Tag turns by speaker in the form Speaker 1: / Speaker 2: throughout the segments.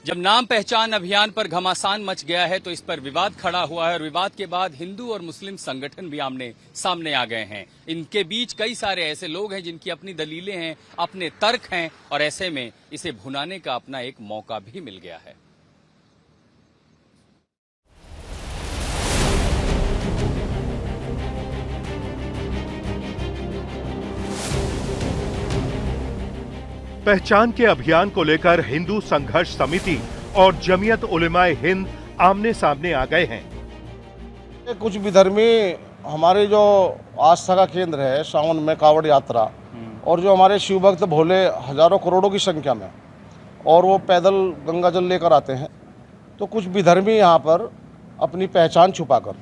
Speaker 1: जब नाम पहचान अभियान पर घमासान मच गया है तो इस पर विवाद खड़ा हुआ है और विवाद के बाद हिंदू और मुस्लिम संगठन भी आमने सामने आ गए हैं। इनके बीच कई सारे ऐसे लोग हैं जिनकी अपनी दलीलें हैं, अपने तर्क हैं और ऐसे में इसे भुनाने का अपना एक मौका भी मिल गया है।
Speaker 2: पहचान के अभियान को लेकर हिंदू संघर्ष समिति और जमीयत उलेमाए हिंद आमने सामने आ गए हैं।
Speaker 3: कुछ विधर्मी हमारे जो आस्था का केंद्र है सावन में कावड़ यात्रा और जो हमारे शिव भक्त भोले हजारों करोड़ों की संख्या में और वो पैदल गंगा जल लेकर आते हैं, तो कुछ विधर्मी यहाँ पर अपनी पहचान छुपाकर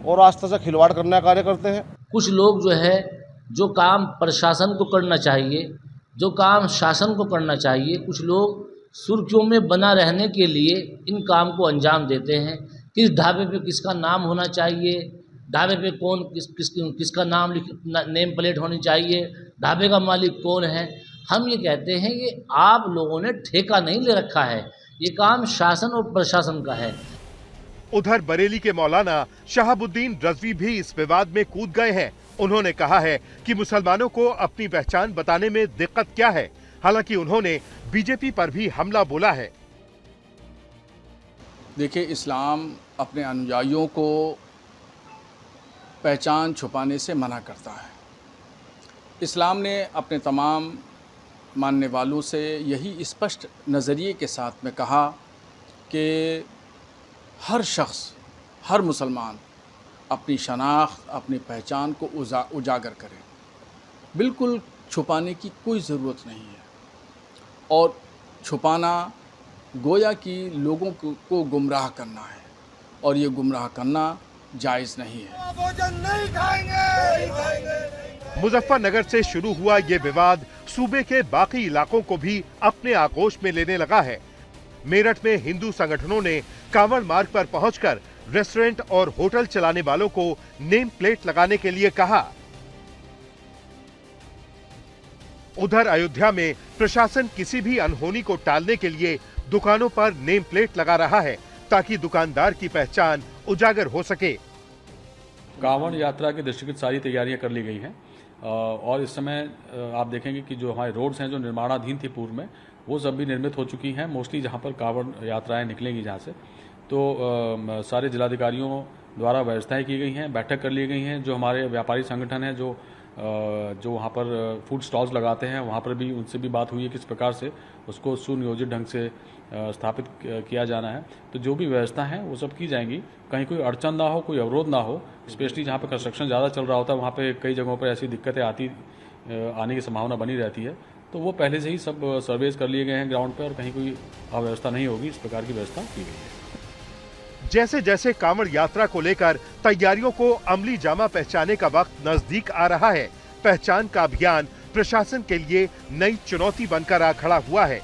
Speaker 3: और आस्था से खिलवाड़ करने का कार्य करते हैं।
Speaker 4: कुछ लोग जो है जो काम प्रशासन को करना चाहिए, जो काम शासन को करना चाहिए, कुछ लोग सुर्खियों में बना रहने के लिए इन काम को अंजाम देते हैं। किस ढाबे पे किसका नाम होना चाहिए, ढाबे पे कौन किसका नाम नेम प्लेट होनी चाहिए, ढाबे का मालिक कौन है। हम ये कहते हैं ये आप लोगों ने ठेका नहीं ले रखा है, ये काम शासन और प्रशासन का है।
Speaker 2: उधर बरेली के मौलाना शहाबुद्दीन रजवी भी इस विवाद में कूद गए हैं। उन्होंने कहा है कि मुसलमानों को अपनी पहचान बताने में दिक्कत क्या है। हालांकि उन्होंने बीजेपी पर भी हमला बोला है।
Speaker 5: देखिए, इस्लाम अपने अनुयायियों को पहचान छुपाने से मना करता है। इस्लाम ने अपने तमाम मानने वालों से यही स्पष्ट नज़रिए के साथ में कहा कि हर शख्स, हर मुसलमान अपनी शनाख्त, अपनी पहचान को उजागर करें। बिल्कुल छुपाने की कोई ज़रूरत नहीं है और छुपाना गोया कि लोगों को गुमराह करना है और ये गुमराह करना जायज़ नहीं है।
Speaker 3: भोजन नहीं खाएंगे।
Speaker 2: मुजफ्फरनगर से शुरू हुआ ये विवाद सूबे के बाकी इलाकों को भी अपने आगोश में लेने लगा है। मेरठ में हिंदू संगठनों ने कांवड़ मार्ग पर पहुंचकर रेस्टोरेंट और होटल चलाने वालों को नेम प्लेट लगाने के लिए कहा। उधर अयोध्या में प्रशासन किसी भी अनहोनी को टालने के लिए दुकानों पर नेम प्लेट लगा रहा है ताकि दुकानदार की पहचान उजागर हो सके।
Speaker 6: कांवड़ यात्रा की दृष्टिगत सारी तैयारियां कर ली गई हैं और इस समय आप देखेंगे कि जो हमारे रोड्स हैं जो निर्माणाधीन थी पूर्व में, वो सब भी निर्मित हो चुकी हैं। मोस्टली जहां पर कांवड़ यात्राएं निकलेंगी जहां से, तो सारे जिलाधिकारियों द्वारा व्यवस्थाएं की गई हैं, बैठक कर ली गई हैं। जो हमारे व्यापारी संगठन हैं जो वहाँ पर फूड स्टॉल्स लगाते हैं, वहाँ पर भी उनसे भी बात हुई है किस प्रकार से उसको सुनियोजित ढंग से स्थापित किया जाना है। तो जो भी व्यवस्था है वो सब की जाएंगी, कहीं कोई अड़चन ना हो, कोई अवरोध ना हो। स्पेशली जहाँ पर कंस्ट्रक्शन ज़्यादा चल रहा होता है वहाँ पर कई जगहों पर ऐसी दिक्कतें आने की संभावना बनी रहती है, तो वो पहले से ही सब सर्वेस कर लिए गए हैं ग्राउंड पर और कहीं कोई अव्यवस्था नहीं होगी, इस प्रकार की व्यवस्था की गई है।
Speaker 2: जैसे जैसे कांवड़ यात्रा को लेकर तैयारियों को अमली जामा पहचाने का वक्त नजदीक आ रहा है, पहचान का अभियान प्रशासन के लिए नई चुनौती बनकर आ खड़ा हुआ है।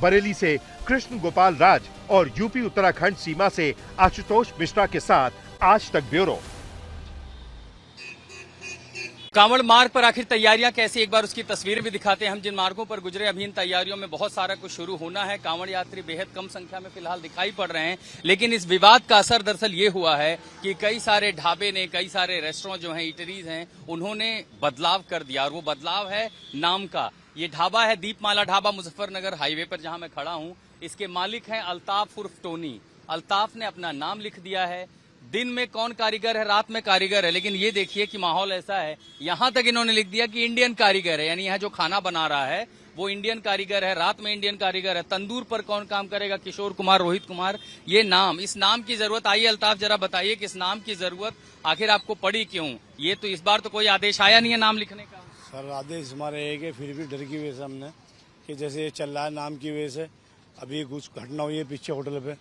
Speaker 2: बरेली से कृष्ण गोपाल राज और यूपी उत्तराखंड सीमा से आशुतोष मिश्रा के साथ आज तक ब्यूरो।
Speaker 1: कांवड़ मार्ग पर आखिर तैयारियां कैसी, एक बार उसकी तस्वीर भी दिखाते हैं। हम जिन मार्गों पर गुजरे अभी इन तैयारियों में बहुत सारा कुछ शुरू होना है। कांवड़ यात्री बेहद कम संख्या में फिलहाल दिखाई पड़ रहे हैं, लेकिन इस विवाद का असर दरअसल ये हुआ है कि कई सारे ढाबे ने, कई सारे रेस्टोरेंट जो हैं, ईटरीज हैं, उन्होंने बदलाव कर दिया और वो बदलाव है नाम का। ये ढाबा है दीपमाला ढाबा, मुजफ्फरनगर हाईवे पर जहां मैं खड़ा हूं। इसके मालिक हैं अल्ताफ उर्फ टोनी। अल्ताफ ने अपना नाम लिख दिया है। दिन में कौन कारीगर है, रात में कारीगर है, लेकिन ये देखिए कि माहौल ऐसा है, यहां तक इन्होंने लिख दिया कि इंडियन कारीगर है, यानी यहां जो खाना बना रहा है वो इंडियन कारीगर है, रात में इंडियन कारीगर है। तंदूर पर कौन काम करेगा, किशोर कुमार, रोहित कुमार। ये नाम, इस नाम की जरूरत, आइए अल्ताफ जरा बताइए कि इस नाम की जरूरत आखिर आपको पड़ी क्यों? ये तो इस बार तो कोई आदेश आया नहीं है नाम लिखने का।
Speaker 7: सर, आदेश हमारे एक है, फिर भी डर की वजह से हमने कि जैसे ये चल रहा है नाम की वजह से, अभी कुछ घटना हुई है पीछे होटल पे,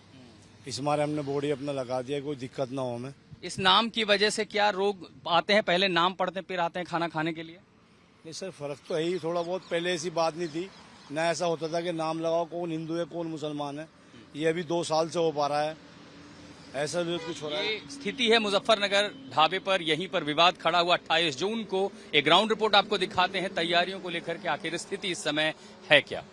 Speaker 7: इस मारे हमने बोर्ड अपना लगा दिया, कोई दिक्कत ना हो हमें।
Speaker 1: इस नाम की वजह से क्या लोग आते हैं, पहले नाम पढ़ते हैं फिर आते हैं खाना खाने के लिए?
Speaker 7: नहीं सर, फर्क तो है ही थोड़ा बहुत। पहले ऐसी बात नहीं थी ना, ऐसा होता था कि नाम लगाओ कौन हिंदू है कौन मुसलमान है। ये अभी 2 साल से हो पा रहा है, ऐसा कुछ हो रहा है।
Speaker 1: स्थिति है मुजफ्फरनगर ढाबे पर, यहीं पर विवाद खड़ा हुआ। 28 जून को एक ग्राउंड रिपोर्ट आपको दिखाते हैं तैयारियों को लेकर के आखिर स्थिति इस समय है क्या।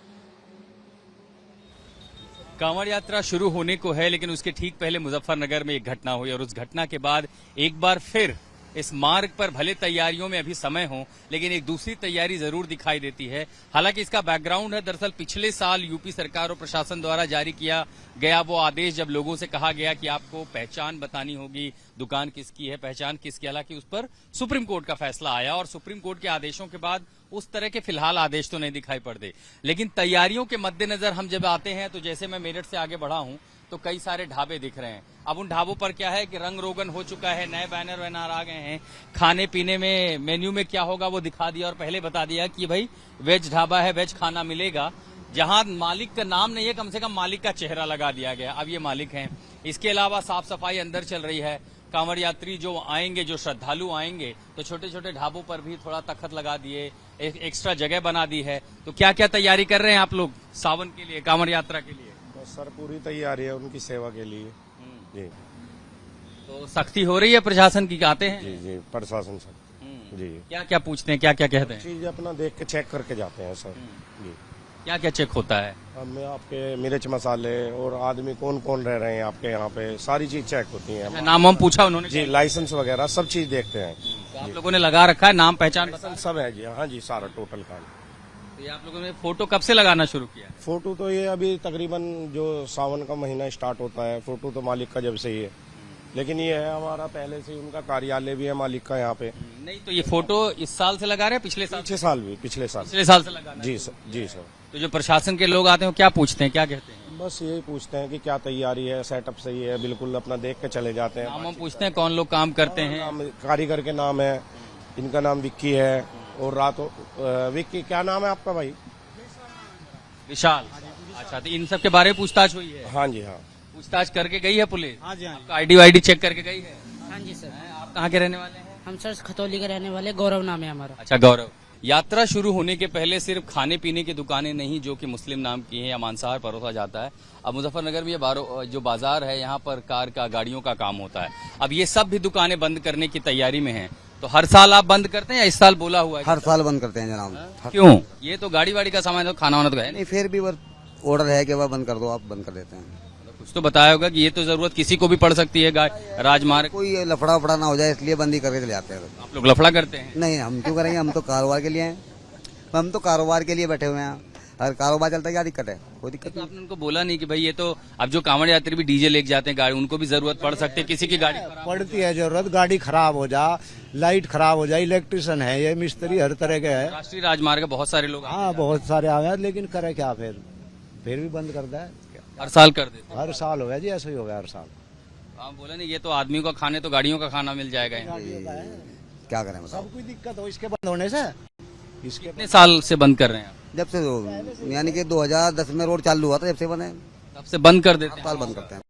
Speaker 1: कांवड़ यात्रा शुरू होने को है, लेकिन उसके ठीक पहले मुजफ्फरनगर में एक घटना हुई और उस घटना के बाद एक बार फिर इस मार्ग पर भले तैयारियों में अभी समय हो, लेकिन एक दूसरी तैयारी जरूर दिखाई देती है। हालांकि इसका बैकग्राउंड है, दरअसल पिछले साल यूपी सरकार और प्रशासन द्वारा जारी किया गया वो आदेश, जब लोगों से कहा गया कि आपको पहचान बतानी होगी, दुकान किसकी है, पहचान किसकी। हालांकि उस पर सुप्रीम कोर्ट का फैसला आया और सुप्रीम कोर्ट के आदेशों के बाद उस तरह के फिलहाल आदेश तो नहीं दिखाई पड़ते, लेकिन तैयारियों के मद्देनजर हम जब आते हैं तो जैसे मैं मेरठ से आगे बढ़ा हूं तो कई सारे ढाबे दिख रहे हैं। अब उन ढाबों पर क्या है कि रंग रोगन हो चुका है, नए बैनर वैनर आ गए हैं, खाने पीने में मेन्यू में क्या होगा वो दिखा दिया और पहले बता दिया कि भाई वेज ढाबा है, वेज खाना मिलेगा। जहां मालिक का नाम नहीं है, कम से कम मालिक का चेहरा लगा दिया गया, अब ये मालिक हैं। इसके अलावा साफ सफाई अंदर चल रही है। कांवड़ यात्री जो आएंगे, जो श्रद्धालु आएंगे, तो छोटे छोटे ढाबों पर भी थोड़ा तखत लगा दिए, एक एक्स्ट्रा जगह बना दी है। तो क्या क्या तैयारी कर रहे हैं आप लोग सावन के लिए, कांवड़ यात्रा के लिए?
Speaker 7: बस सर पूरी तैयारी है उनकी सेवा के लिए। जी
Speaker 1: तो सख्ती हो रही है प्रशासन की, आते हैं?
Speaker 7: जी जी प्रशासन सर जी
Speaker 1: क्या क्या पूछते हैं, क्या क्या कहते हैं?
Speaker 7: चीज अपना देख के चेक करके जाते हैं सर। जी
Speaker 1: क्या क्या चेक होता है?
Speaker 7: हमें आपके मिर्च मसाले और आदमी कौन कौन रह रहे हैं आपके यहाँ पे, सारी चीज चेक होती है।
Speaker 1: नाम हम पूछा उन्होंने?
Speaker 7: जी लाइसेंस वगैरह सब चीज देखते हैं।
Speaker 1: तो आप लोगों ने लगा रखा है नाम पहचान?
Speaker 7: सब है जी, हाँ जी सारा टोटल काम।
Speaker 1: तो ये आप लोगों ने फोटो कब से लगाना शुरू किया?
Speaker 7: फोटो तो ये अभी तकरीबन जो सावन का महीना स्टार्ट होता है, फोटो तो मालिक का जब से ही है, लेकिन ये है हमारा पहले से ही, उनका कार्यालय भी है मालिक का यहाँ पे।
Speaker 1: नहीं तो ये फोटो इस साल से लगा रहे हैं, पिछले साल?
Speaker 7: पिछले साल भी, पिछले साल
Speaker 1: से लगाना?
Speaker 7: जी सर, जी सर।
Speaker 1: तो जो प्रशासन के लोग आते हैं क्या पूछते हैं, क्या कहते हैं?
Speaker 7: बस यही पूछते हैं कि क्या तैयारी है, सेटअप सही है, बिल्कुल अपना देख के चले जाते हैं।
Speaker 1: नाम हम पूछते हैं कौन लोग काम करते हैं?
Speaker 7: नाम कारीगर के नाम है, इनका नाम विक्की है और विक्की क्या नाम है आपका भाई?
Speaker 1: विशाल। अच्छा, तो इन सब के बारे में पूछताछ हुई है?
Speaker 7: हाँ जी हाँ।
Speaker 1: पूछताछ करके गई है पुलिस?
Speaker 8: हाँ जी, हाँ जी।
Speaker 1: आईडी वाईडी चेक करके गई है?
Speaker 8: हाँ जी सर।
Speaker 1: आप कहाँ के रहने वाले हैं?
Speaker 8: हम सर खतौली के रहने वाले, गौरव नाम है हमारा।
Speaker 1: अच्छा गौरव। यात्रा शुरू होने के पहले सिर्फ खाने पीने की दुकानें नहीं जो कि मुस्लिम नाम की हैं या मांसाहार परोसा जाता है, अब मुजफ्फरनगर में ये जो बाजार है यहाँ पर कार का, गाड़ियों का काम होता है। अब ये सब भी दुकानें बंद करने की तैयारी में हैं। तो हर साल आप बंद करते हैं या इस साल बोला हुआ है?
Speaker 9: हर साल बंद करते हैं जनाब।
Speaker 1: क्यों? ये तो गाड़ी वाड़ी का सामान है, तो खाना वाना तो है
Speaker 9: नहीं, फिर भी ऑर्डर है कि वह बंद कर दो, आप बंद कर देते हैं।
Speaker 1: कुछ तो बताया होगा कि ये तो जरूरत किसी को भी पड़ सकती है, राजमार्ग।
Speaker 9: कोई लफड़ा वफड़ा ना हो जाए इसलिए बंद ही करके चले जाते हैं।
Speaker 1: आप लोग लफड़ा करते हैं?
Speaker 9: नहीं, हम क्यों करेंगे, हम तो कारोबार के लिए हैं, हम तो कारोबार के लिए बैठे हुए हैं। अगर कारोबार चलता है क्या दिक्कत है? कोई दिक्कत
Speaker 1: तो आपने उनको बोला नहीं कि भाई ये तो अब जो कांवड़ यात्री भी डीजे लेके जाते हैं गाड़ी, उनको भी जरूरत पड़ सकती है, किसी की गाड़ी
Speaker 10: पड़ती है जरूरत, गाड़ी खराब हो जा, लाइट खराब हो जाए, इलेक्ट्रिशियन है, ये मिस्त्री हर तरह के है।
Speaker 1: राष्ट्रीय राजमार्ग बहुत सारे लोग
Speaker 10: हाँ बहुत सारे आ गए, लेकिन करे क्या, फिर भी बंद करता है।
Speaker 1: हर साल कर देते हैं?
Speaker 10: हर साल हो गया जी, ऐसा ही हो गया हर साल।
Speaker 1: आप बोले नहीं ये तो आदमियों का खाने तो गाड़ियों का खाना मिल जाएगा।
Speaker 9: क्या करें बताओ?
Speaker 10: सब कोई दिक्कत हो इसके बंद होने से। इसके
Speaker 1: कितने साल से बंद कर रहे हैं आप?
Speaker 9: जब से यानी कि 2010 में रोड चालू हुआ था, जब से बने
Speaker 1: तब से बंद कर देते हैं?
Speaker 9: साल बंद करते हैं।